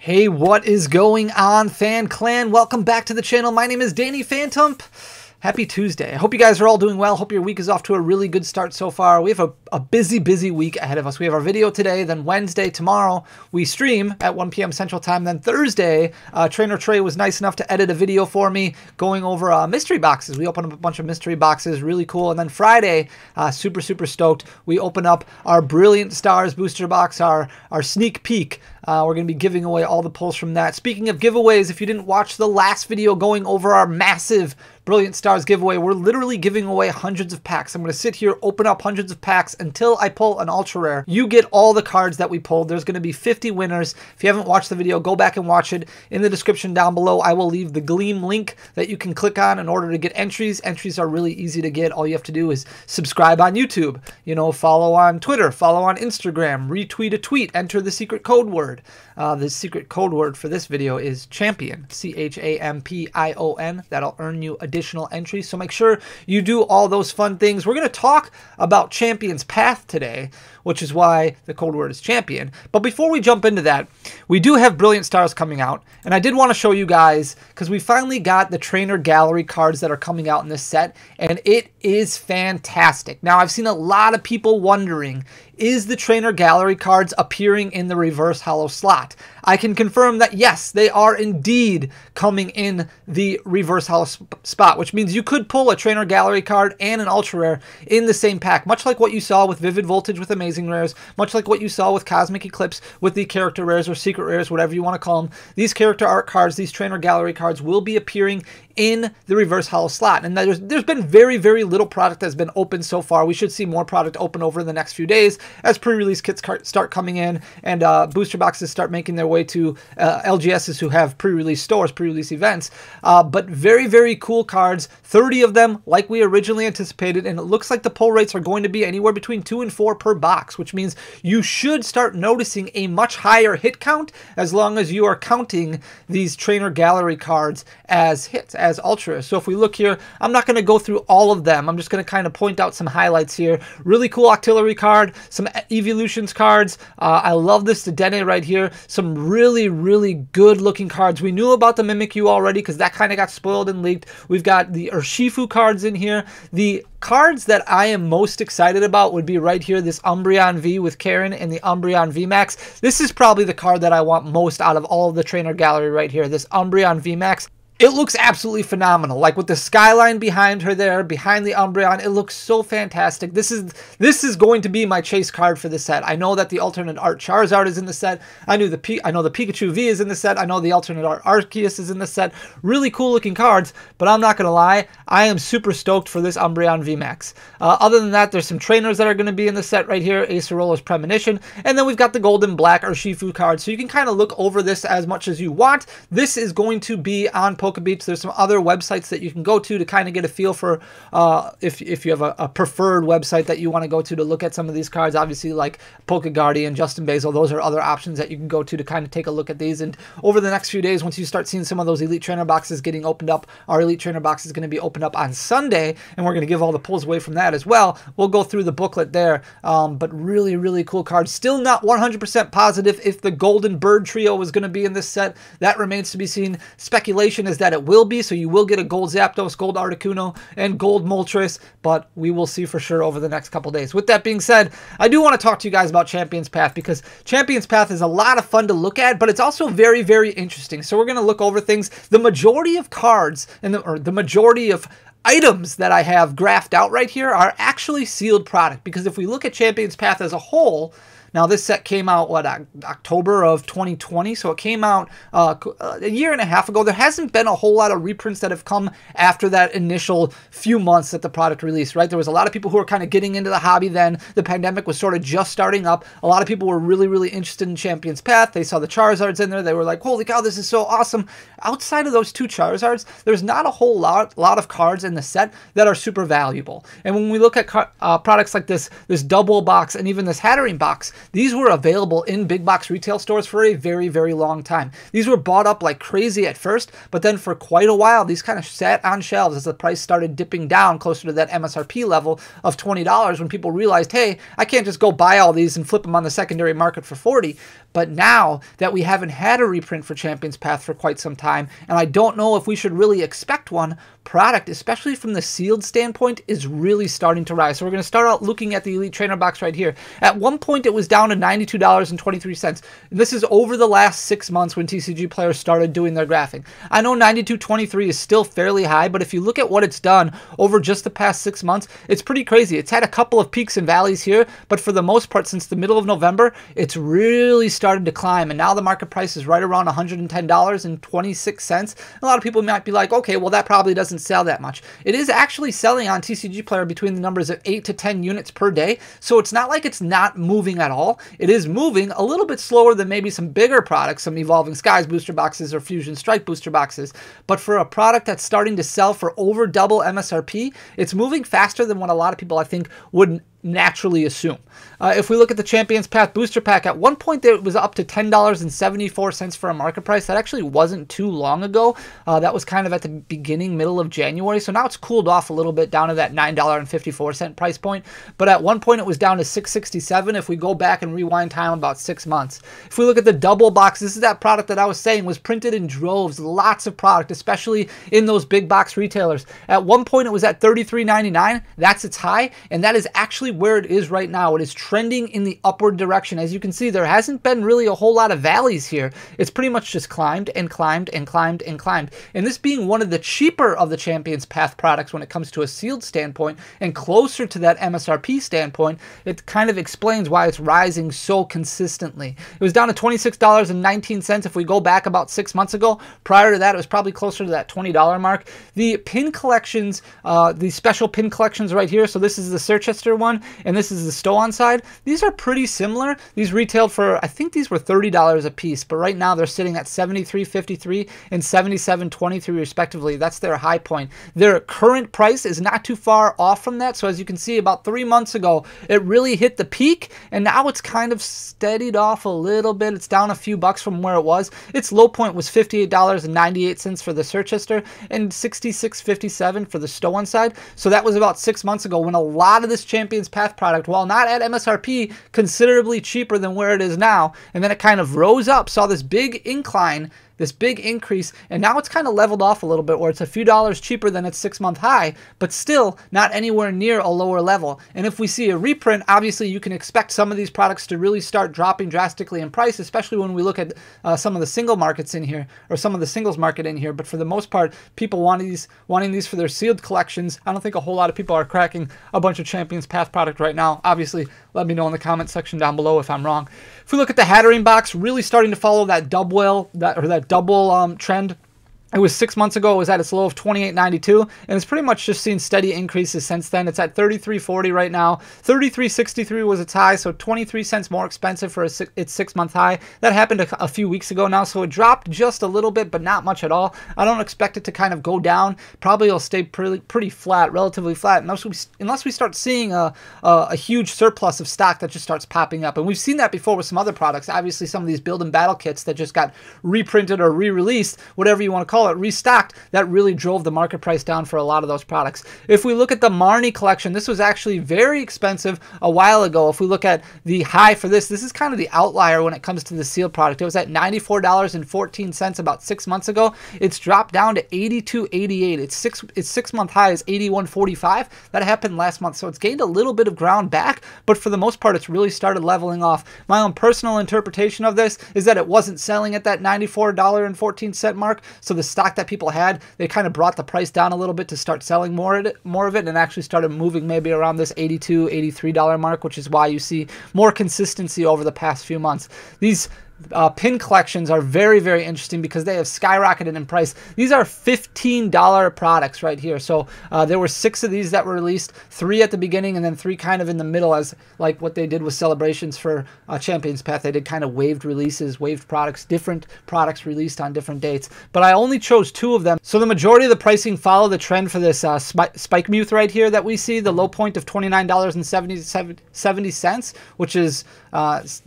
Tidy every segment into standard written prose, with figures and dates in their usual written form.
Hey, what is going on, Fan Clan? Welcome back to the channel. My name is Danny Phantump. Happy Tuesday. I hope you guys are all doing well. Hope your week is off to a really good start so far. We have a busy week ahead of us. We have our video today, then Wednesday, tomorrow, we stream at 1 p.m. Central Time. Then Thursday, Trainer Trey was nice enough to edit a video for me going over mystery boxes. We opened up a bunch of mystery boxes, really cool. And then Friday, super stoked, we open up our Brilliant Stars booster box, our sneak peek. We're going to be giving away all the pulls from that. Speaking of giveaways, if you didn't watch the last video going over our massive Brilliant Stars giveaway, we're literally giving away hundreds of packs. I'm going to sit here, open up hundreds of packs until I pull an ultra rare. You get all the cards that we pulled. There's going to be 50 winners. If you haven't watched the video, go back and watch it. In the description down below, I will leave the Gleam link that you can click on in order to get entries. Entries are really easy to get. All you have to do is subscribe on YouTube, follow on Twitter, follow on Instagram, retweet a tweet, enter the secret code word. The secret code word for this video is champion, CHAMPION. That'll earn you additional entries. So make sure you do all those fun things. We're going to talk about Champion's Path today, which is why the code word is champion. But before we jump into that, we do have Brilliant Stars coming out. And I did want to show you guys, because we finally got the Trainer Gallery cards that are coming out in this set, and it is fantastic. Now, I've seen a lot of people wondering, is the Trainer Gallery cards appearing in the reverse holo slot? I can confirm that yes, they are indeed coming in the reverse holo spot, which means you could pull a Trainer Gallery card and an ultra rare in the same pack, much like what you saw with Vivid Voltage with Amazing Rares, much like what you saw with Cosmic Eclipse with the character rares or secret rares, whatever you want to call them. These character art cards, these Trainer Gallery cards will be appearing in the reverse holo slot. And there's been very little product that's been open so far. We should see more product open over the next few days as pre-release kits start coming in and booster boxes start making their way to LGSs who have pre-release stores, pre-release events. But very cool cards, 30 of them like we originally anticipated, and it looks like the pull rates are going to be anywhere between 2 and 4 per box, which means you should start noticing a much higher hit count as long as you are counting these Trainer Gallery cards as hits, as ultras. So if we look here, I'm not going to go through all of them. I'm just going to kind of point out some highlights here. Really cool Octillery card, some Evolutions cards. I love this Dedenne right here. Some really good looking cards. We knew about the Mimikyu already because that kind of got spoiled and leaked. We've got the Urshifu cards in here. The cards that I am most excited about would be right here, this Umbreon V with Karen and the Umbreon VMAX. This is probably the card that I want most out of all of the Trainer Gallery right here, this Umbreon VMAX. It looks absolutely phenomenal, like with the skyline behind her there, behind the Umbreon. It looks so fantastic. This is going to be my chase card for the set. I know that the alternate art Charizard is in the set. I know the Pikachu V is in the set. I know the alternate art Arceus is in the set. Really cool looking cards, but I'm not going to lie, I am super stoked for this Umbreon VMAX. Other than that, there's some trainers that are going to be in the set right here, Acerola's Premonition, and then we've got the Golden Black Urshifu card, so you can kind of look over this as much as you want. This is going to be on PokeBeats. There's some other websites that you can go to kind of get a feel for if you have a preferred website that you want to go to look at some of these cards. Obviously, like PokeGuardian, Justin Basil, those are other options that you can go to kind of take a look at these. And over the next few days, once you start seeing some of those Elite Trainer boxes getting opened up, our Elite Trainer box is going to be opened up on Sunday, and we're going to give all the pulls away from that as well. We'll go through the booklet there, but really cool cards. Still not 100% positive if the Golden Bird Trio is going to be in this set. That remains to be seen. Speculation is that it will be, so you will get a Gold Zapdos, Gold Articuno, and Gold Moltres, but we will see for sure over the next couple days. With that being said, I do want to talk to you guys about Champion's Path, because Champion's Path is a lot of fun to look at, but it's also very interesting. So we're going to look over things. The majority of cards, or the majority of items that I have graphed out right here are actually sealed product, because if we look at Champion's Path as a whole, now, this set came out, October of 2020, so it came out a year and a half ago. There hasn't been a whole lot of reprints that have come after that initial few months that the product released, right? There was a lot of people who were kind of getting into the hobby then. The pandemic was sort of just starting up. A lot of people were really interested in Champion's Path. They saw the Charizards in there. They were like, holy cow, this is so awesome. Outside of those 2 Charizards, there's not a whole lot of cards in the set that are super valuable. And when we look at products like this double box and even this Hattering box, these were available in big box retail stores for a very, very long time. These were bought up like crazy at first, but then for quite a while, these kind of sat on shelves as the price started dipping down closer to that MSRP level of $20 when people realized, hey, I can't just go buy all these and flip them on the secondary market for $40. But now that we haven't had a reprint for Champions Path for quite some time, and I don't know if we should really expect one, product, especially from the sealed standpoint, is really starting to rise. So we're going to start out looking at the Elite Trainer box right here. At one point, it was down to $92.23. This is over the last 6 months when TCG players started doing their graphing. I know $92.23 is still fairly high, but if you look at what it's done over just the past 6 months, it's pretty crazy. It's had a couple of peaks and valleys here, but for the most part, since the middle of November, it's really started to climb, and now the market price is right around $110.26. A lot of people might be like, okay, well, that probably doesn't sell that much. It is actually selling on TCG Player between the numbers of 8 to 10 units per day, so it's not like it's not moving at all. It is moving a little bit slower than maybe some bigger products, some Evolving Skies booster boxes or Fusion Strike booster boxes, but for a product that's starting to sell for over double MSRP, it's moving faster than what a lot of people, I think, would naturally assume. If we look at the Champions Path Booster Pack, at one point it was up to $10.74 for a market price. That actually wasn't too long ago. That was kind of at the beginning, middle of January. So now it's cooled off a little bit down to that $9.54 price point. But at one point it was down to $6.67 if we go back and rewind time about 6 months. If we look at the double box, this is that product that I was saying was printed in droves, lots of product, especially in those big box retailers. At one point it was at $33.99. That's its high, and that is actually where it is right now. It is trending in the upward direction. As you can see, there hasn't been really a whole lot of valleys here. It's pretty much just climbed and climbed and climbed and climbed. And this being one of the cheaper of the Champions Path products when it comes to a sealed standpoint and closer to that MSRP standpoint, it kind of explains why it's rising so consistently. It was down to $26.19 if we go back about 6 months ago. Prior to that, it was probably closer to that $20 mark. The pin collections, the special pin collections right here, so this is the Circhester one, and this is the Stow-on side. These are pretty similar. These retailed for, I think these were $30 a piece, but right now they're sitting at $73.53 and $77.23 respectively. That's their high point. Their current price is not too far off from that. So as you can see, about 3 months ago, it really hit the peak, and now it's kind of steadied off a little bit. It's down a few bucks from where it was. Its low point was $58.98 for the Circhester and $66.57 for the Stow-on side. So that was about 6 months ago when a lot of this Champions Path product, while not at MSRP, considerably cheaper than where it is now, and then it kind of rose up, saw this big incline, this big increase, and now it's kind of leveled off a little bit where it's a few dollars cheaper than its 6 month high, but still not anywhere near a lower level. And if we see a reprint, obviously you can expect some of these products to really start dropping drastically in price, especially when we look at some of the single markets in here, or some of the singles market in here. But for the most part, people wanting these for their sealed collections. I don't think a whole lot of people are cracking a bunch of Champions Path product right now. Obviously, let me know in the comment section down below if I'm wrong. If we look at the Hattering box, really starting to follow that double trend. It was 6 months ago. It was at its low of $28.92, and it's pretty much just seen steady increases since then. It's at $33.40 right now. $33.63 was its high, so 23 cents more expensive for its 6 month high. That happened a few weeks ago now, so it dropped just a little bit, but not much at all. I don't expect it to kind of go down. Probably it'll stay pretty flat, relatively flat, unless we start seeing a huge surplus of stock that just starts popping up. And we've seen that before with some other products. Obviously, some of these build and battle kits that just got reprinted or re-released, whatever you want to call it, restocked, that really drove the market price down for a lot of those products. If we look at the Marnie collection, this was actually very expensive a while ago. If we look at the high for this is kind of the outlier when it comes to the sealed product. It was at $94.14 about 6 months ago. It's dropped down to $82.88. Its 6 month high is $81.45. That happened last month, so it's gained a little bit of ground back, but for the most part, it's really started leveling off. My own personal interpretation of this is that it wasn't selling at that $94.14 mark, so the stock that people had, they kind of brought the price down a little bit to start selling more of it, and actually started moving maybe around this $82, $83 mark, which is why you see more consistency over the past few months. Pin collections are very, very interesting because they have skyrocketed in price. These are $15 products right here. So there were 6 of these that were released, 3 at the beginning and then 3 kind of in the middle, as like what they did with celebrations for Champions Path. They did kind of waived releases, waived products, different products released on different dates. But I only chose 2 of them. So the majority of the pricing follow the trend for this Spike Muth right here that we see, the low point of $29.70, which is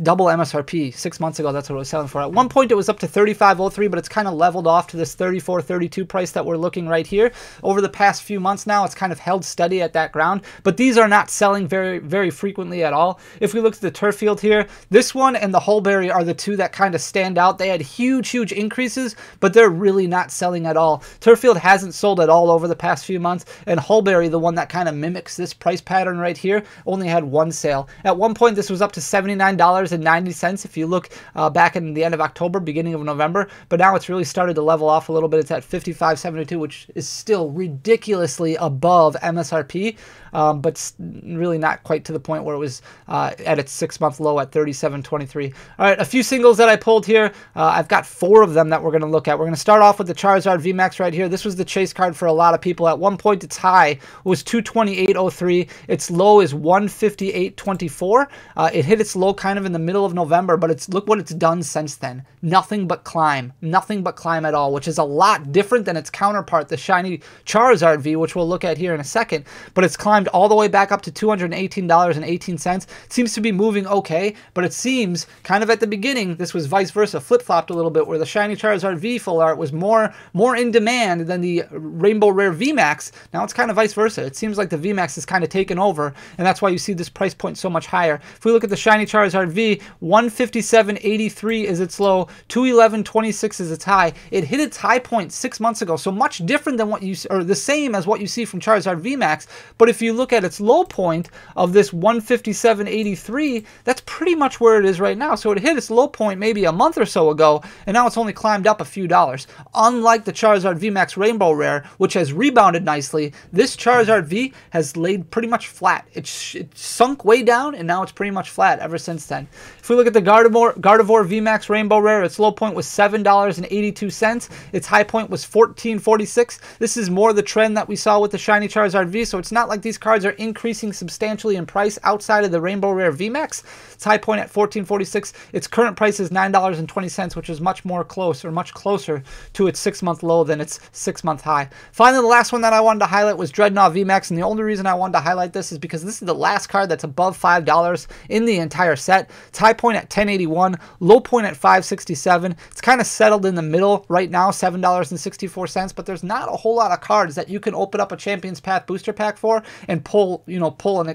double MSRP. 6 months ago, that's what it was selling for. At one point, it was up to $35.03, but it's kind of leveled off to this $34.32 price that we're looking right here. Over the past few months now, it's kind of held steady at that ground, but these are not selling very, very frequently at all. If we look at the turf field here, this one and the Hulberry are the 2 that kind of stand out. They had huge, huge increases, but they're really not selling at all. Turf field hasn't sold at all over the past few months, and Hulberry, the one that kind of mimics this price pattern right here, only had 1 sale. At one point, this was up to $79.90 if you look back in the end of October, beginning of November, but now it's really started to level off a little bit. It's at $55.72, which is still ridiculously above MSRP, but really not quite to the point where it was at its 6-month low at $37.23. All right, a few singles that I pulled here. I've got 4 of them that we're going to look at. We're going to start off with the Charizard VMAX right here. This was the chase card for a lot of people. At one point, its high was 228.03. Its low is 158.24. It hit its low kind of in the middle of November, but look what it's done since then. Nothing but climb. Nothing but climb at all, which is a lot different than its counterpart, the shiny Charizard V, which we'll look at here in a second. But it's climbed all the way back up to $218.18. It seems to be moving okay, but it seems kind of at the beginning, this was vice versa, flip-flopped a little bit, where the shiny Charizard V full art was more in demand than the Rainbow Rare VMAX. Now it's kind of vice versa. It seems like the VMAX has kind of taken over, and that's why you see this price point so much higher. If we look at the shiny Charizard V, 157.83 is its low, 211.26 is its high. It hit its high point 6 months ago, so much different than what you, or the same as what you see from Charizard VMAX. But if you look at its low point of this 157.83, that's pretty much where it is right now. So it hit its low point maybe a month or so ago, and now it's only climbed up a few dollars. Unlike the Charizard VMAX Rainbow Rare, which has rebounded nicely, this Charizard V has laid pretty much flat. It sunk way down, and now it's pretty much flat ever since then. If we look at the Gardevoir VMAX Rainbow Rare, its low point was $7.82. Its high point was $14.46. This is more the trend that we saw with the shiny Charizard V, so it's not like these cards are increasing substantially in price outside of the Rainbow Rare VMAX. Its high point at $14.46. Its current price is $9.20, which is much closer to its 6-month low than its 6-month high. Finally, the last one that I wanted to highlight was Dreadnought VMAX, and the only reason I wanted to highlight this is because this is the last card that's above $5 in the entire set. Its high point at $10.81, low point at $5.67. It's kind of settled in the middle right now, $7.64, but there's not a whole lot of cards that you can open up a Champions Path booster pack for and pull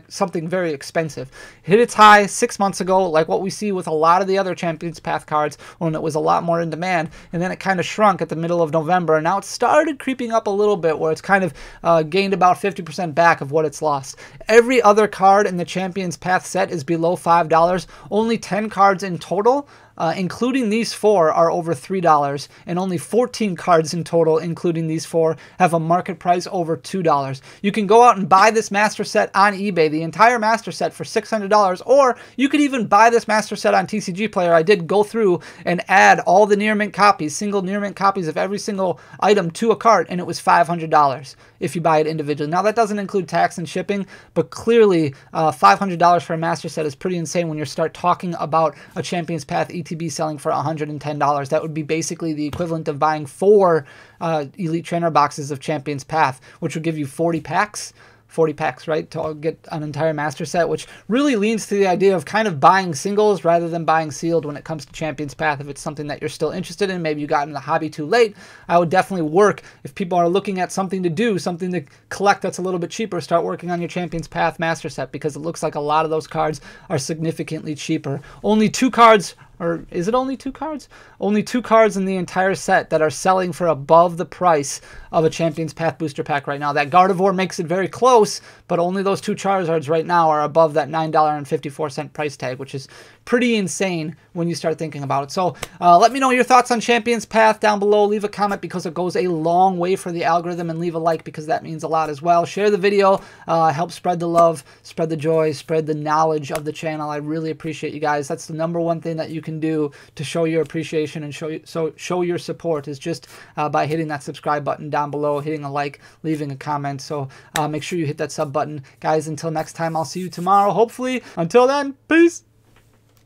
something very expensive. Hit its high 6 months ago, like what we see with a lot of the other Champions Path cards when it was a lot more in demand, and then it kind of shrunk at the middle of November, and now it's started creeping up a little bit where it's kind of gained about 50% back of what it's lost. Every other card in the Champions Path set is below $5. Only 10 cards in total, including these 4, are over $3, and only 14 cards in total, including these 4, have a market price over $2. You can go out and buy this master set on eBay, the entire master set, for $600, or you could even buy this master set on TCG Player. I did go through and add all the near mint copies, single near mint copies of every single item to a cart, and it was $500 if you buy it individually. Now, that doesn't include tax and shipping, but clearly $500 for a master set is pretty insane when you start talking about a Champions Path ETB selling for $110. That would be basically the equivalent of buying 4 Elite Trainer boxes of Champions Path, which would give you 40 packs. 40 packs, right, to get an entire master set, which really leans to the idea of kind of buying singles rather than buying sealed when it comes to Champions Path. If it's something that you're still interested in, maybe you got in the hobby too late, I would definitely work, if people are looking at something to do, something to collect that's a little bit cheaper, start working on your Champions Path master set, because it looks like a lot of those cards are significantly cheaper. Only 2 cards, or is it only 2 cards? Only 2 cards in the entire set that are selling for above the price of a Champions Path booster pack right now. That Gardevoir makes it very close, but only those 2 Charizards right now are above that $9.54 price tag, which is pretty insane when you start thinking about it. So let me know your thoughts on Champions Path down below. Leave a comment because it goes a long way for the algorithm, and leave a like because that means a lot as well. Share the video, help spread the love, spread the joy, spread the knowledge of the channel. I really appreciate you guys. That's the #1 thing that you can do to show your appreciation and show your support is just by hitting that subscribe button down below, hitting a like, leaving a comment. So make sure you hit that sub button. Guys, until next time, I'll see you tomorrow, hopefully. Until then, peace.